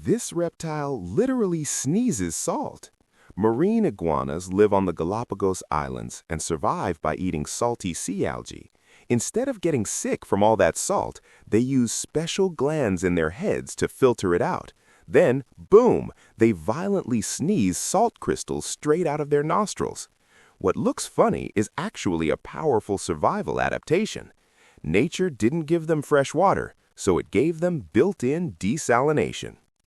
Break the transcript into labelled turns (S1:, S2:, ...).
S1: This reptile literally sneezes salt. Marine iguanas live on the Galapagos Islands and survive by eating salty sea algae. Instead of getting sick from all that salt, they use special glands in their heads to filter it out. Then, boom, they violently sneeze salt crystals straight out of their nostrils. What looks funny is actually a powerful survival adaptation. Nature didn't give them fresh water, so it gave them built-in desalination.